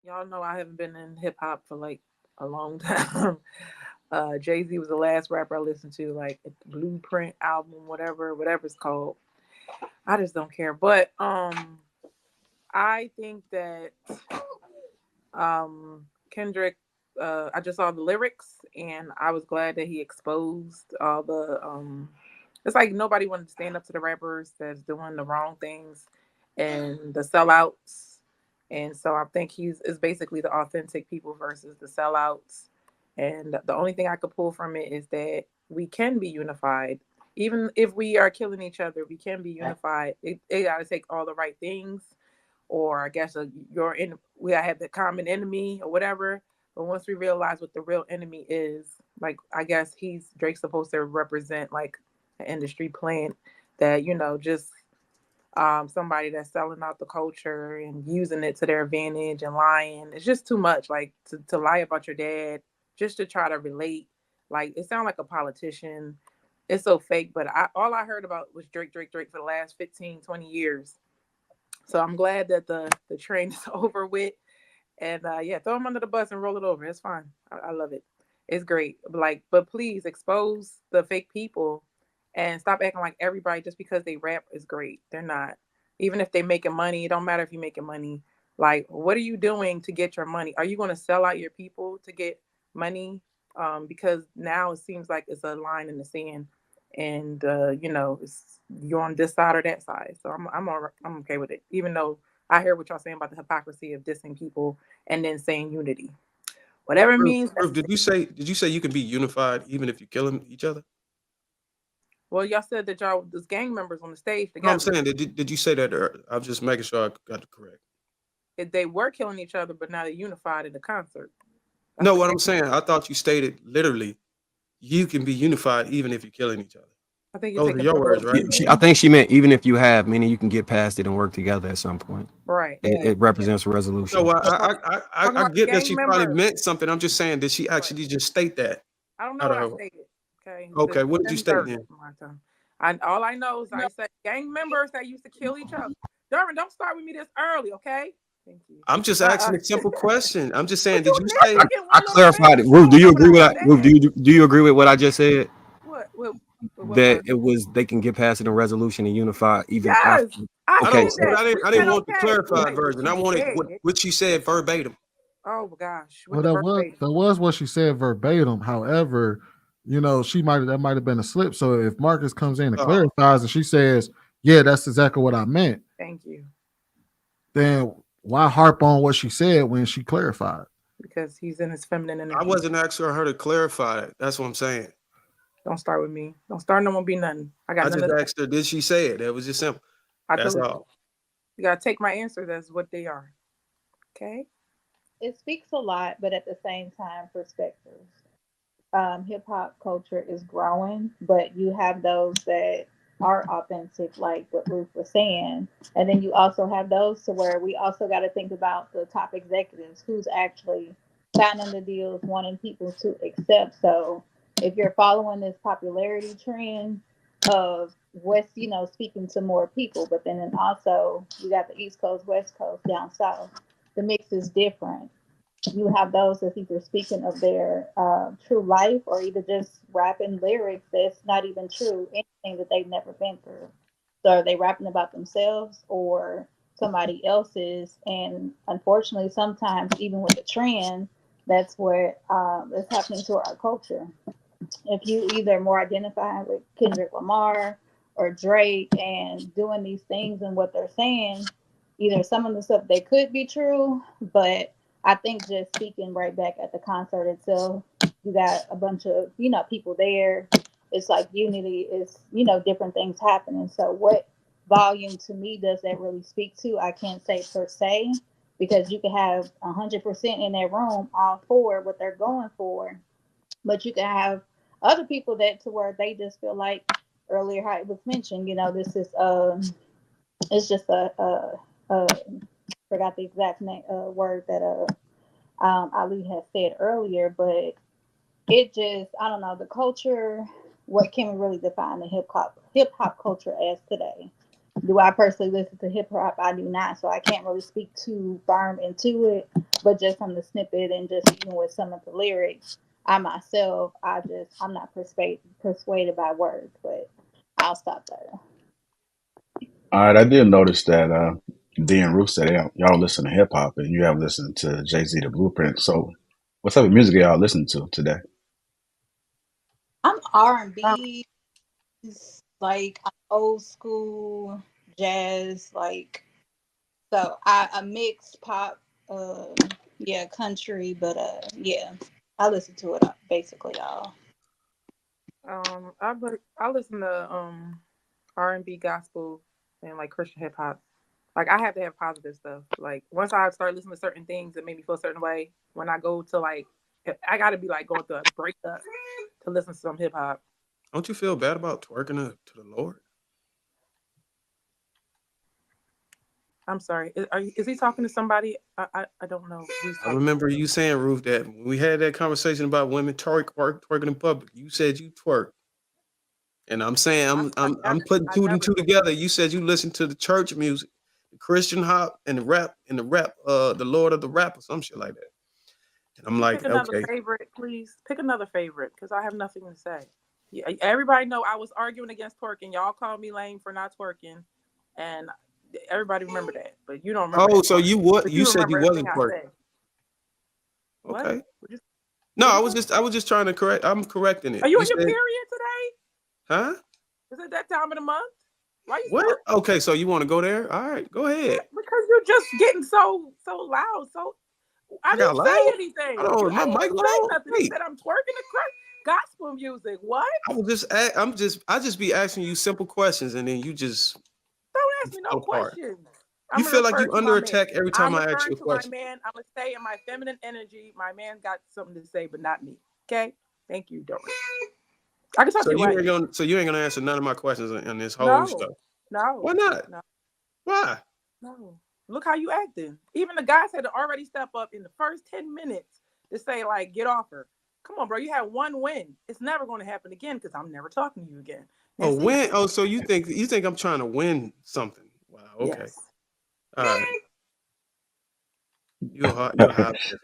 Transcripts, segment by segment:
Y'all know I haven't been in hip hop for like a long time. Jay-Z was the last rapper I listened to, like Blueprint album, whatever it's called. I just don't care. But I think that Kendrick, I just saw the lyrics and I was glad that he exposed all the it's like nobody wanted to stand up to the rappers that's doing the wrong things and the sellouts. And so I think he's is basically the authentic people versus the sellouts. And the only thing I could pull from it is that we can be unified. Even if we are killing each other, we can be unified. It got to take all the right things, or I guess you're in. We have the common enemy or whatever. But once we realize what the real enemy is, like I guess Drake's supposed to represent like an industry plant that just somebody that's selling out the culture and using it to their advantage and lying. It's just too much. Like to lie about your dad just to try to relate. Like it sounds like a politician. It's so fake. But all I heard about was Drake, Drake, Drake for the last 15, 20 years. So I'm glad that the train is over with. And yeah, throw them under the bus and roll it over. It's fine. I love it. It's great. But please expose the fake people and stop acting like everybody just because they rap is great. They're not. Even if they making money, it don't matter if you're making money. Like, what are you doing to get your money? Are you going to sell out your people to get money? Because now it seems like it's a line in the sand, and you're on this side or that side. So I'm okay with it. Even though I hear what y'all saying about the hypocrisy of dissing people and then saying unity. Whatever it Ruth, means, Ruth, that's did you say you can be unified even if you're killing each other? well, y'all said that y'all was gang members on the stage No, I'm together. saying did you say that? I'm just making sure I got it correct. If they were killing each other, but now they're unified in the concert. That's No, what what gang. I'm saying, I thought you stated literally you can be unified even if you're killing each other. I think you're Those are taking your the words, word. right? I think she meant even if you have, meaning you can get past it and work together at some point. Right. It represents a resolution. No, Talking I about get that gang she probably members. meant something. I'm just saying, did she Right. actually just state that I don't know out what of I her? stated. Okay. Okay, what did you state 10:30 then? my time. All I know is I said gang members that used to kill each other. Dervin, don't start with me this early, okay? Thank you. I'm just Uh, asking a simple question. I'm just saying, what did you you say nitpicking I one little clarified it. thing? You Ruth, do don't you know what agree I with that? Ruth, said. do you agree with what I just said? What That part? it was they can get past it in resolution and unify even Yes, after. I I Okay, don't? said so But that. We I said didn't want the okay. You clarified say what version. I you wanted said. what she said verbatim. Oh gosh, with Well, the verbatim. that was what she said verbatim. However, she might have been a slip. So if Marcus comes in and Oh, clarifies and she says, "Yeah, that's exactly what I meant," Thank you, then why harp on what she said when she clarified? because he's in his feminine I energy. wasn't asking her to clarify it. That's what I'm saying. Don't start with me. Don't start. No one be nothing. I got I none just of that. asked her, did she say it? That was just simple. I That's told you. all. You gotta take my answers as what they are. Okay. It speaks a lot, but at the same time, perspectives. Hip hop culture is growing, but you have those that are authentic, like what Ruth was saying, and then you also have those to where we also got to think about the top executives who's actually signing the deals, wanting people to accept. So if you're following this popularity trend of what's speaking to more people, but then also you got the East Coast, West Coast, down south, the mix is different. You have those that's either speaking of their true life or either just rapping lyrics that's not even true, anything that they've never been through. So are they rapping about themselves or somebody else's? And unfortunately, sometimes even with the trend, that's what is happening to our culture. If you either more identify with Kendrick Lamar or Drake and doing these things and what they're saying, either some of the stuff they could be true, but I think just speaking right back at the concert itself, you got a bunch of people there. It's like unity is different things happening. So what volume to me does that really speak to? I can't say per se because you can have 100% in that room all for what they're going for, but you can have other people that to where they just feel like earlier how it was mentioned, this is it's just a forgot the exact name word that Ali had said earlier, but it just I don't know the culture. What can we really define the hip hop culture as today? Do I personally listen to hip hop? I do not, so I can't really speak too firm into it. But just from the snippet and just even with some of the lyrics, I myself, I'm not persuaded by words, but I'll stop there. All right, I did notice that D and Ruth said y'all listen to hip hop and you have listened to Jay Z the Blueprint. So, what type of music are y'all listening to today? I'm Um, R&B, like I'm old school jazz, like so I mix pop, yeah, country, but yeah, I listen to it basically all. I listen to R&B, gospel, and like Christian hip hop. Like I have to have positive stuff. Like once I start listening to certain things that make me feel a certain way, when I go to like, I got to be like going through a breakup to listen to some hip hop. Don't you feel bad about twerking to the Lord? I'm sorry. Is he talking to somebody? I don't know who he's I talking. remember you saying, Ruth, that when we had that conversation about women twerking in public, you said you twerk. And I'm saying I'm putting I two and never. two together. You said you listen to the church music, the Christian hop, and the rap, the Lord of the Rap or some shit like that. And I'm Can you pick like, another okay. favorite, please? Pick another favorite, because I have nothing to say. Yeah, everybody know I was arguing against twerking. Y'all called me lame for not twerking, and everybody remember that. But you don't remember Oh, that so part. you what? But You you said remember you everything wasn't I twerking. said. What? Okay. What No, What'd I you was say? just trying to correct. I'm correcting Are it. you You on your said, period today? huh? Is it that time of the month? Why you What? so? Okay, so you want to go there? All right, go ahead. Because you're just getting so loud. So I I got didn't say loud. anything. Hold on, is I my didn't mic even say loud? nothing. You Wait, said I'm twerking the gospel music. What? I just be asking you simple questions and then you just Don't you ask me no fall apart. questions. You I'm gonna feel like refer you to my under man. attack every time I'm I ask referring you a to my question. man. I'm gonna stay in my feminine energy. My man got something to say, but not me. Okay? Thank you, Doris. I can talk to you right. So you ain't gonna answer none of my questions on this whole No, stuff. no, Why not? no, Why? no. Look how you acting. Even the guys had to already step up in the first 10 minutes to say, like, get off her. Come on, bro. You had one win. It's never going to happen again because I'm never talking to you again. Oh, That's it. win. Oh, so you think I'm trying to win something? Wow. Okay. Yes. All right. You're a high pitch.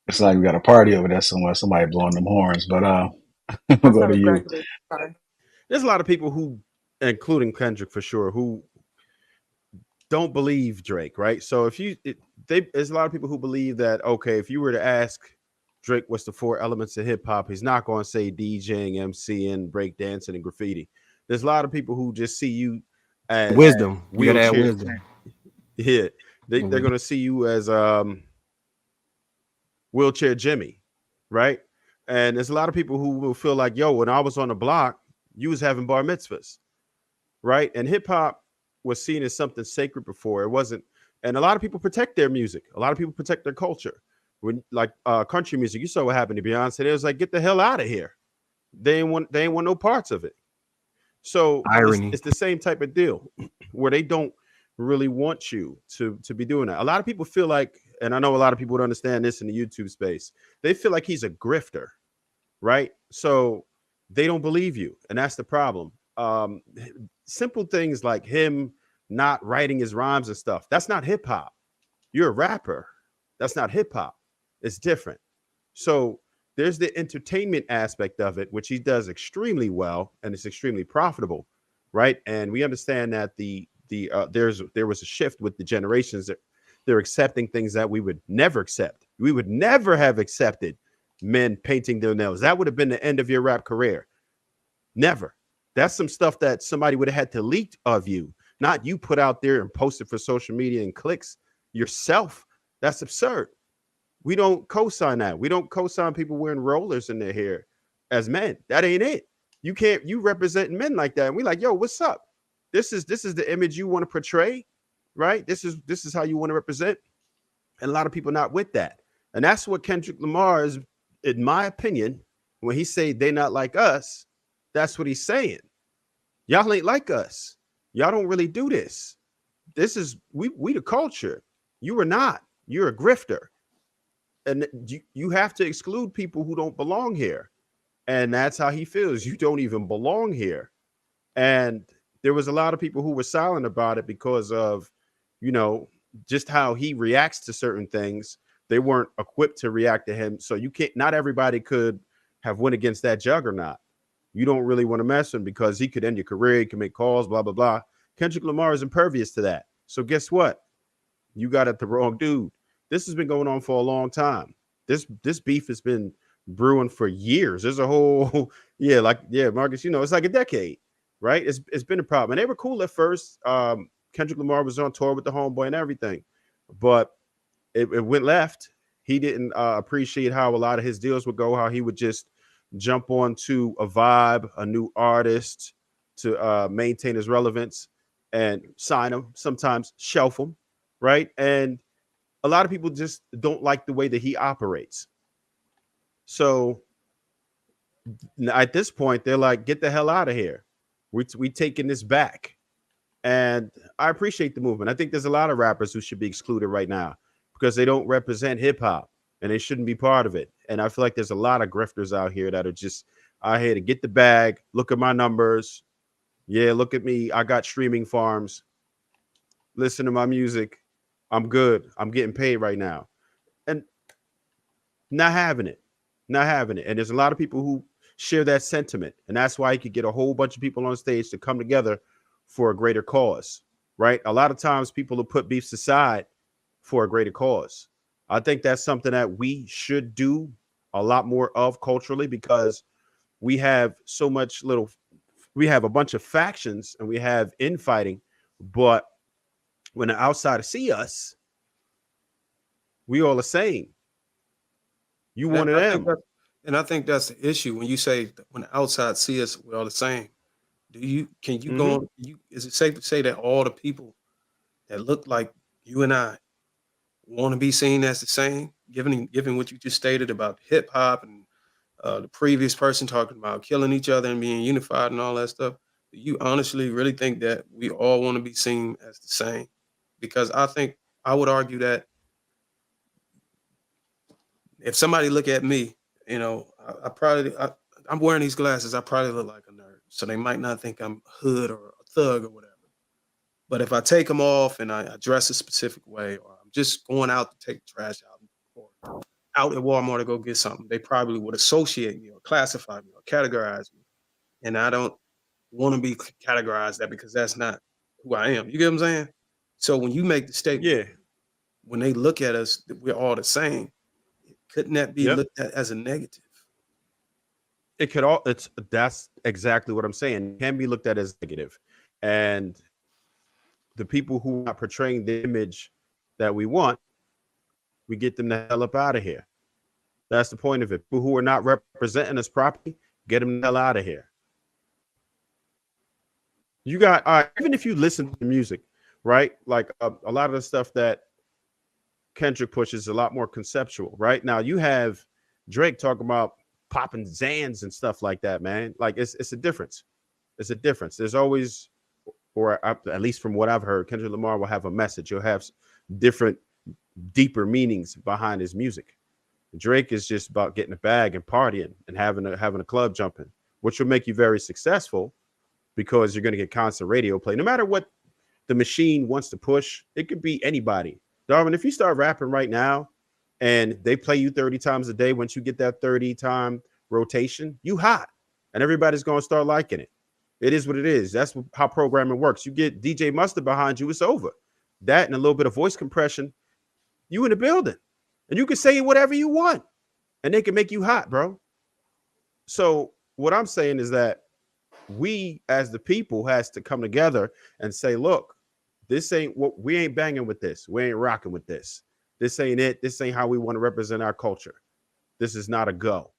It's like we got a party over there somewhere. Somebody blowing them horns. But My we'll go son to is you. graduating. Sorry. There's a lot of people who, including Kendrick for sure, who don't believe Drake, right? So if there's a lot of people who believe that, okay, if you were to ask Drake what's the four elements of hip hop, he's not going to say DJing, MCing, breakdancing, and graffiti. There's a lot of people who just see you as Wisdom. You gotta add wheelchair. wisdom. Yeah, they're Mhm. going to see you as wheelchair Jimmy, right? And there's a lot of people who will feel like, yo, when I was on the block, you was having bar mitzvahs, right? And hip hop was seen as something sacred before. It wasn't. And a lot of people protect their music. A lot of people protect their culture. When like country music, you saw what happened to Beyonce. It was like, get the hell out of here. They ain't want no parts of it. So Irony. it's the same type of deal where they don't really want you to be doing that. A lot of people feel like, and I know a lot of people would understand this in the YouTube space, they feel like he's a grifter, right? So they don't believe you, and that's the problem. Simple things like him not writing his rhymes and stuff, that's not hip hop. You're a rapper. That's not hip hop. It's different. So there's the entertainment aspect of it, which he does extremely well, and it's extremely profitable, right? And we understand that there was a shift with the generations that they're accepting things that we would never accept. We would never have accepted men painting their nails. That would have been the end of your rap career. Never. That's some stuff that somebody would have had to leak of you, not you put out there and post it for social media and clicks yourself. That's absurd. We don't co-sign that. We don't co-sign people wearing rollers in their hair as men. That ain't it. You represent men like that. And we like, yo, what's up? This is the image you want to portray, right? This is how you want to represent. And a lot of people not with that. And that's what Kendrick Lamar is, in my opinion, when he say they not like us, that's what he's saying. Y'all ain't like us. Y'all don't really do this. This is we the culture. You are not. You're a grifter. And you have to exclude people who don't belong here. And that's how he feels. You don't even belong here. And there was a lot of people who were silent about it because of, you know, just how he reacts to certain things. They weren't equipped to react to him. So you can't, not everybody could have went against that juggernaut. You don't really want to mess with him because he could end your career. He can make calls, blah, blah, blah. Kendrick Lamar is impervious to that. So guess what? You got at the wrong dude. This has been going on for a long time. This beef has been brewing for years. There's a whole, Marcus, you know, it's like a decade, right? It's been a problem. And they were cool at first. Kendrick Lamar was on tour with the homeboy and everything, but it went left. He didn't appreciate how a lot of his deals would go, how he would just jump onto a vibe, a new artist to maintain his relevance and sign him, sometimes shelf him, right? And a lot of people just don't like the way that he operates. So at this point, they're like, get the hell out of here. We taking this back. And I appreciate the movement. I think there's a lot of rappers who should be excluded right now because they don't represent hip hop and they shouldn't be part of it. And I feel like there's a lot of grifters out here that are just out here to get the bag. Look at my numbers. Yeah, look at me. I got streaming farms. Listen to my music. I'm good. I'm getting paid right now. And not having it. And there's a lot of people who share that sentiment. And that's why you could get a whole bunch of people on stage to come together for a greater cause, right? A lot of times people will put beefs aside for a greater cause. I think that's something that we should do a lot more of culturally because we have we have a bunch of factions and we have infighting, but when the outsiders see us, we all the same. You one of them. And I think that's the issue when you say when the outside see us, we're all the same. Can you go on? Is it safe to say that all the people that look like you and I want to be seen as the same, given what you just stated about hip hop and the previous person talking about killing each other and being unified and all that stuff? Do you honestly really think that we all want to be seen as the same? Because I would argue that if somebody look at me, you know, I'm wearing these glasses, I probably look like a nerd. So they might not think I'm hood or a thug or whatever. But if I take them off and I dress a specific way, or I'm just going out to take the trash out or out at Walmart to go get something, they probably would associate me or classify me or categorize me. And I don't want to be categorized that because that's not who I am. You get what I'm saying? So when you make the statement, when they look at us, that we're all the same, couldn't that be looked at as a negative? It could that's exactly what I'm saying. It can be looked at as negative. And the people who are not portraying the image that we want, we get them the hell up out of here. That's the point of it. People who are not representing us properly, get them the hell out of here. You got, even if you listen to music, right? Like a lot of the stuff that Kendrick pushes is a lot more conceptual, right? Now you have Drake talking about popping Zans and stuff like that, man. Like it's a difference. It's a difference. There's always, or at least from what I've heard, Kendrick Lamar will have a message. He'll have different, deeper meanings behind his music. Drake is just about getting a bag and partying and having a club jumping, which will make you very successful because you're going to get constant radio play. No matter what the machine wants to push, it could be anybody. Darwin, if you start rapping right now and they play you 30 times a day, once you get that 30-time rotation, you hot. And everybody's going to start liking it. It is what it is. That's how programming works. You get DJ Mustard behind you, it's over. That and a little bit of voice compression, you in the building. And you can say whatever you want. And they can make you hot, bro. So what I'm saying is that we as the people has to come together and say, look, this ain't what we ain't banging with this. We ain't rocking with this. This ain't it. This ain't how we want to represent our culture. This is not a go.